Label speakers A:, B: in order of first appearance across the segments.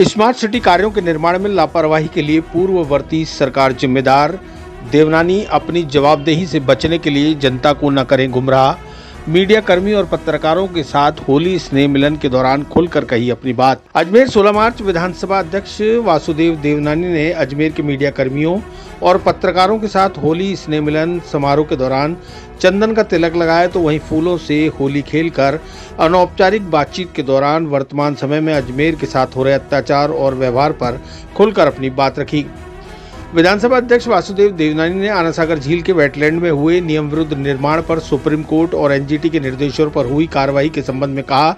A: Smart city कार्यों के निर्माण में लापरवाही के लिए पूर्ववर्ती सरकार जिम्मेदार। देवनानी अपनी जवाबदेही से बचने के लिए जनता को न करें गुमराह। मीडिया कर्मी और पत्रकारों के साथ होली स्नेह मिलन के दौरान खुलकर कही अपनी बात। अजमेर 16 मार्च विधानसभा अध्यक्ष वासुदेव देवनानी ने अजमेर के मीडिया कर्मियों और पत्रकारों के साथ होली स्नेह मिलन समारोह के दौरान चंदन का तिलक लगाया, तो वहीं फूलों से होली खेलकर अनौपचारिक बातचीत के दौरान वर्तमान समय में अजमेर के साथ हो रहे अत्याचार और व्यवहार पर खुलकर अपनी बात रखी। विधानसभा अध्यक्ष वासुदेव देवनानी ने आना सागर झील के वेटलैंड में हुए नियम विरुद्ध निर्माण पर सुप्रीम कोर्ट और एनजीटी के निर्देशों पर हुई कार्रवाई के संबंध में कहा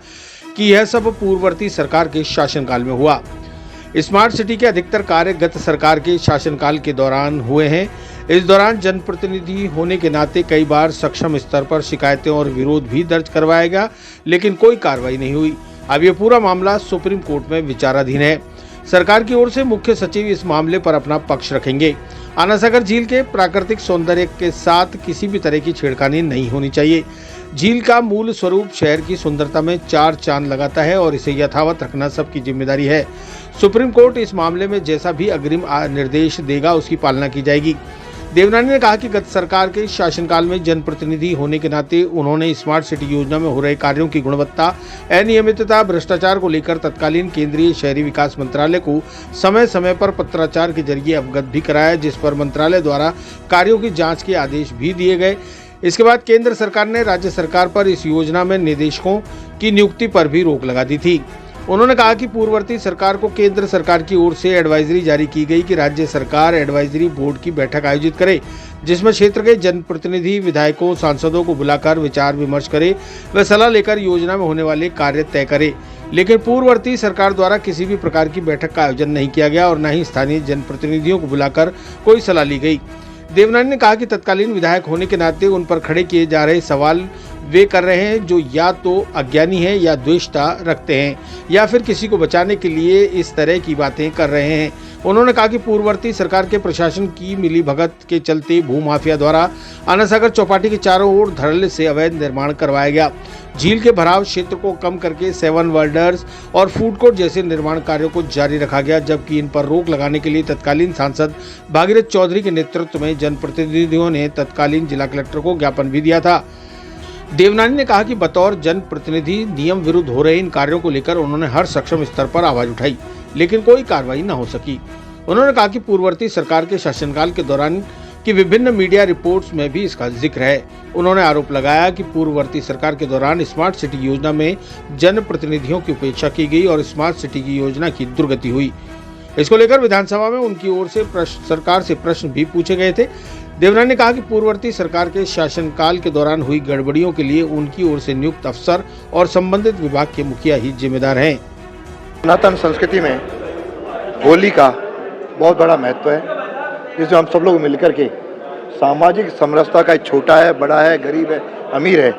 A: कि यह सब पूर्ववर्ती सरकार के शासनकाल में हुआ। स्मार्ट सिटी के अधिकतर कार्य गत सरकार के शासनकाल के दौरान हुए हैं। इस दौरान जनप्रतिनिधि होने के नाते कई बार सक्षम स्तर पर शिकायतें और विरोध भी दर्ज करवाया गया, लेकिन कोई कार्रवाई नहीं हुई। अब यह पूरा मामला सुप्रीम कोर्ट में विचाराधीन है। सरकार की ओर से मुख्य सचिव इस मामले पर अपना पक्ष रखेंगे। आना सागर झील के प्राकृतिक सौंदर्य के साथ किसी भी तरह की छेड़खानी नहीं होनी चाहिए। झील का मूल स्वरूप शहर की सुंदरता में चार चांद लगाता है और इसे यथावत रखना सबकी जिम्मेदारी है। सुप्रीम कोर्ट इस मामले में जैसा भी अग्रिम निर्देश देगा उसकी पालना की जाएगी। देवनानी ने कहा कि गत सरकार के शासनकाल में जनप्रतिनिधि होने के नाते उन्होंने स्मार्ट सिटी योजना में हो रहे कार्यों की गुणवत्ता, अनियमितता, भ्रष्टाचार को लेकर तत्कालीन केंद्रीय शहरी विकास मंत्रालय को समय समय पर पत्राचार के जरिए अवगत भी कराया, जिस पर मंत्रालय द्वारा कार्यों की जांच के आदेश भी दिए गए। इसके बाद केंद्र सरकार ने राज्य सरकार पर इस योजना में निदेशकों की नियुक्ति पर भी रोक लगा दी थी। उन्होंने कहा कि पूर्ववर्ती सरकार को केंद्र सरकार की ओर से एडवाइजरी जारी की गई कि राज्य सरकार एडवाइजरी बोर्ड की बैठक आयोजित करे, जिसमें क्षेत्र के जनप्रतिनिधि, विधायकों, सांसदों को बुलाकर विचार विमर्श करे व सलाह लेकर योजना में होने वाले कार्य तय करे। लेकिन पूर्ववर्ती सरकार द्वारा किसी भी प्रकार की बैठक का आयोजन नहीं किया गया और न ही स्थानीय जनप्रतिनिधियों को बुलाकर कोई सलाह ली गई। देवनानी ने कहा कि तत्कालीन विधायक होने के नाते उन पर खड़े किए जा रहे सवाल वे कर रहे हैं जो या तो अज्ञानी हैं या द्वेषता रखते हैं या फिर किसी को बचाने के लिए इस तरह की बातें कर रहे हैं। उन्होंने कहा कि पूर्ववर्ती सरकार के प्रशासन की मिलीभगत के चलते भूमाफिया द्वारा आना सागर चौपाटी के चारों ओर धड़ल्ले से अवैध निर्माण करवाया गया। झील के भराव क्षेत्र को कम करके 7 वर्ल्डर्स और फूड कोर्ट जैसे निर्माण कार्यों को जारी रखा गया, जबकि इन पर रोक लगाने के लिए तत्कालीन सांसद भागीरथ चौधरी के नेतृत्व में जनप्रतिनिधियों ने तत्कालीन जिला कलेक्टर को ज्ञापन भी दिया था। देवनानी ने कहा कि बतौर जनप्रतिनिधि नियम विरुद्ध हो रहे इन कार्यों को लेकर उन्होंने हर सक्षम स्तर पर आवाज उठाई, लेकिन कोई कार्रवाई न हो सकी। उन्होंने कहा कि पूर्ववर्ती सरकार के शासनकाल के दौरान की विभिन्न मीडिया रिपोर्ट्स में भी इसका जिक्र है। उन्होंने आरोप लगाया कि पूर्ववर्ती सरकार के दौरान स्मार्ट सिटी योजना में जनप्रतिनिधियों की उपेक्षा की गई और स्मार्ट सिटी की योजना की दुर्गति हुई। इसको लेकर विधानसभा में उनकी ओर से सरकार से प्रश्न भी पूछे गए थे। देवनानी ने कहा कि पूर्ववर्ती सरकार के शासनकाल के दौरान हुई गड़बड़ियों के लिए उनकी ओर से नियुक्त अफसर और संबंधित विभाग के मुखिया ही जिम्मेदार हैं।
B: सनातन संस्कृति में होली का बहुत बड़ा महत्व है, जिसमें हम सब लोग मिलकर के सामाजिक समरसता का, छोटा है, बड़ा है, गरीब है, अमीर है,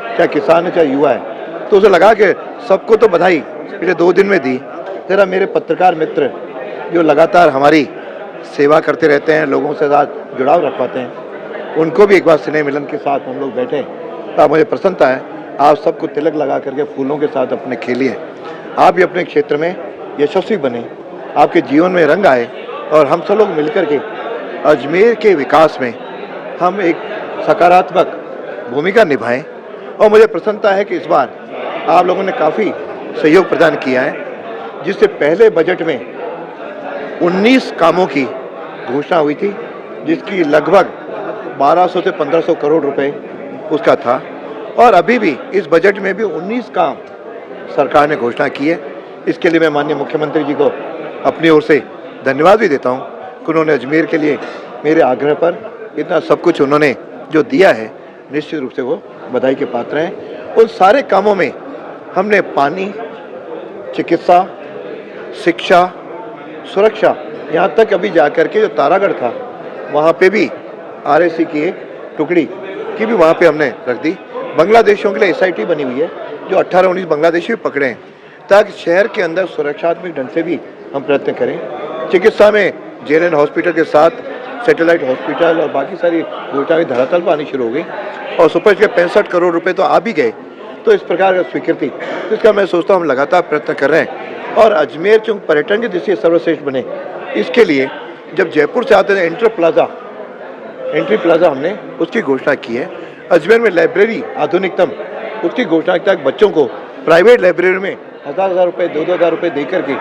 B: चाहे किसान है, चाहे युवा है, तो उसे लगा के सबको तो बधाई पिछले 2 दिन में दी। जरा मेरे पत्रकार मित्र जो लगातार हमारी सेवा करते रहते हैं, लोगों से साथ जुड़ाव रखवाते हैं, उनको भी एक बार स्नेह मिलन के साथ हम लोग बैठे। तो मुझे प्रसन्नता है, आप सबको तिलक लगा करके फूलों के साथ अपने खेलिए। आप भी अपने क्षेत्र में यशस्वी बने, आपके जीवन में रंग आए और हम सब लोग मिलकर के अजमेर के विकास में हम एक सकारात्मक भूमिका निभाएं। और मुझे प्रसन्नता है कि इस बार आप लोगों ने काफ़ी सहयोग प्रदान किया है, जिससे पहले बजट में 19 कामों की घोषणा हुई थी, जिसकी लगभग 1200 से 1500 करोड़ रुपए उसका था, और अभी भी इस बजट में भी 19 काम सरकार ने घोषणा की है। इसके लिए मैं माननीय मुख्यमंत्री जी को अपनी ओर से धन्यवाद भी देता हूं कि उन्होंने अजमेर के लिए मेरे आग्रह पर इतना सब कुछ उन्होंने जो दिया है, निश्चित रूप से वो बधाई के पात्र हैं। उन सारे कामों में हमने पानी, चिकित्सा, शिक्षा, सुरक्षा, यहाँ तक अभी जाकर के जो तारागढ़ था वहाँ पे भी आरएसी की एक टुकड़ी की भी वहाँ पे हमने रख दी। बांग्लादेशियों के लिए एसआईटी बनी हुई है, जो 18-19 बांग्लादेशी भी पकड़े हैं, ताकि शहर के अंदर सुरक्षात्मक ढंग से भी हम प्रयत्न करें। चिकित्सा में जेएनएन हॉस्पिटल के साथ सैटेलाइट हॉस्पिटल और बाकी सारी योजनाएं धरातल पर आनी शुरू हो गई और सुपर के 65 करोड़ रुपए तो आ भी गए। तो इस प्रकार का स्वीकृति, इसका मैं सोचता हूँ हम लगातार प्रयत्न कर रहे हैं और अजमेर चूँकि पर्यटन की दृष्टि से सर्वश्रेष्ठ बने, इसके लिए जब जयपुर से आते थे एंट्री प्लाजा हमने उसकी घोषणा की है। अजमेर में लाइब्रेरी आधुनिकतम, उसकी घोषणा की, बच्चों को प्राइवेट लाइब्रेरी में 1000 रुपये 2,000 रुपये दे करके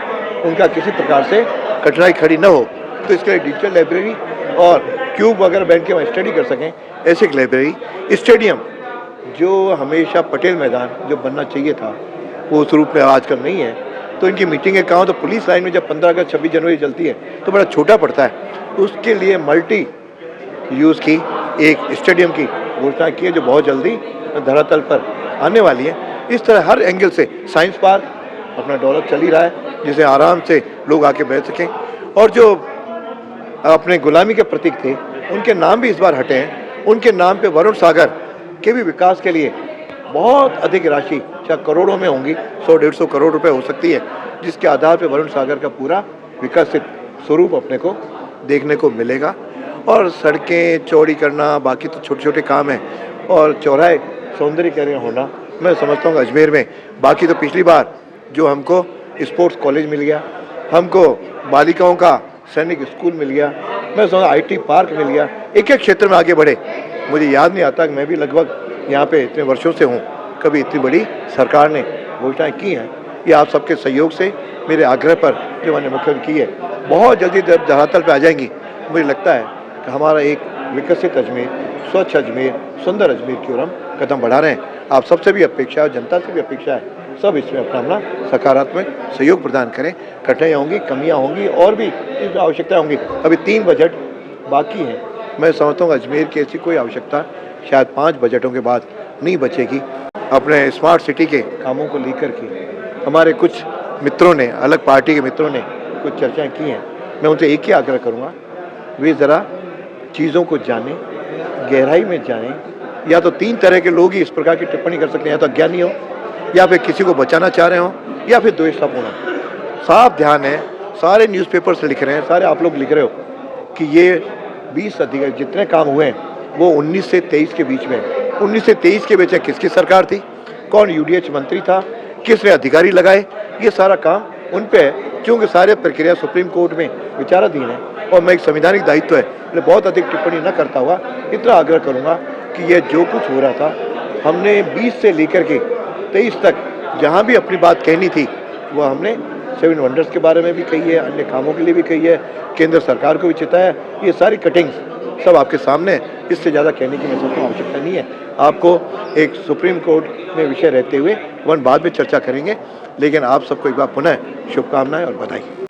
B: उनका किसी प्रकार से कठिनाई खड़ी न हो, तो इसके लिए डिजिटल लाइब्रेरी और क्यूब वगैरह बैठ के वहाँ स्टडी कर सकें, ऐसी एक लाइब्रेरी। स्टेडियम जो हमेशा पटेल मैदान जो बनना चाहिए था वो उस रूप में आजकल नहीं है, तो इनकी मीटिंगें कहाँ, तो पुलिस लाइन में जब 15 अगस्त 26 जनवरी चलती है तो बड़ा छोटा पड़ता है। उसके लिए मल्टी यूज़ की एक स्टेडियम की घोषणा की है जो बहुत जल्दी धरातल पर आने वाली है। इस तरह हर एंगल से साइंस पार्क अपना डेवलप चल ही रहा है जिसे आराम से लोग आके बैठ सकें, और जो अपने गुलामी के प्रतीक थे उनके नाम भी इस बार हटे हैं। उनके नाम पे वरुण सागर के भी विकास के लिए बहुत अधिक राशि, चाहे करोड़ों में होंगी, 100-150 करोड़ रुपए हो सकती है, जिसके आधार पे वरुण सागर का पूरा विकसित स्वरूप अपने को देखने को मिलेगा। और सड़कें चौड़ी करना बाकी तो छोटे छोटे काम हैं, और चौराहे सौंदर्यीकरण होना मैं समझता हूँ अजमेर में। बाकी तो पिछली बार जो हमको स्पोर्ट्स कॉलेज मिल गया, हमको बालिकाओं का सैनिक स्कूल मिल गया, मैं समझता IT पार्क मिल गया, एक एक क्षेत्र में आगे बढ़े। मुझे याद नहीं आता कि मैं भी लगभग यहाँ पे इतने वर्षों से हूँ, कभी इतनी बड़ी सरकार ने घोषणाएँ की हैं। ये आप सबके सहयोग से, मेरे आग्रह पर जो मैंने मुख्यमंत्री की है, बहुत जल्दी जब धरातल पर आ जाएंगी, मुझे लगता है कि हमारा एक विकसित अजमेर, स्वच्छ अजमेर, सुंदर अजमेर की ओर हम कदम बढ़ा रहे हैं। आप सबसे भी अपेक्षा है, जनता से भी अपेक्षा है, सब इसमें अपना अपना सकारात्मक सहयोग प्रदान करें। कठिनाइयाँ होंगी, कमियाँ होंगी और भी इसमें आवश्यकता होंगी। अभी 3 बजट बाकी हैं। मैं समझता हूँ अजमेर की ऐसी कोई आवश्यकता शायद 5 बजटों के बाद नहीं बचेगी। अपने स्मार्ट सिटी के कामों को लेकर के हमारे कुछ मित्रों ने, अलग पार्टी के मित्रों ने कुछ चर्चाएँ की हैं। मैं उनसे एक ही आग्रह करूँगा, वे ज़रा चीज़ों को जानें, गहराई में जानें। या तो 3 तरह के लोग ही इस प्रकार की टिप्पणी कर सकते हैं, या तो अज्ञानी हो, या फिर किसी को बचाना चाह रहे हो, या फिर द्वेषपूर्ण हो। साफ ध्यान है, सारे न्यूज़पेपर्स लिख रहे हैं, सारे आप लोग लिख रहे हो कि ये 20 अधिकारी जितने काम हुए हैं वो 19 से 23 के बीच में। 19 से 23 के बीच में किसकी सरकार थी, कौन UDH मंत्री था, किसने अधिकारी लगाए, ये सारा काम उन पे है। क्योंकि सारे प्रक्रिया सुप्रीम कोर्ट में विचाराधीन है और मैं एक संवैधानिक दायित्व है, इसलिए बहुत अधिक टिप्पणी न करता हुआ इतना आग्रह करूँगा कि ये जो कुछ हो रहा था, हमने 20 से लेकर के 23 तक जहाँ भी अपनी बात कहनी थी वो हमने 7 वंडर्स के बारे में भी कही है, अन्य कामों के लिए भी कही है, केंद्र सरकार को भी चिताया है। ये सारी कटिंग्स सब आपके सामने है, इससे ज़्यादा कहने की मैं समझता हूँ आवश्यकता नहीं है। आपको एक सुप्रीम कोर्ट में विषय रहते हुए वन बाद में चर्चा करेंगे, लेकिन आप सबको एक बार पुनः शुभकामनाएं और बधाई।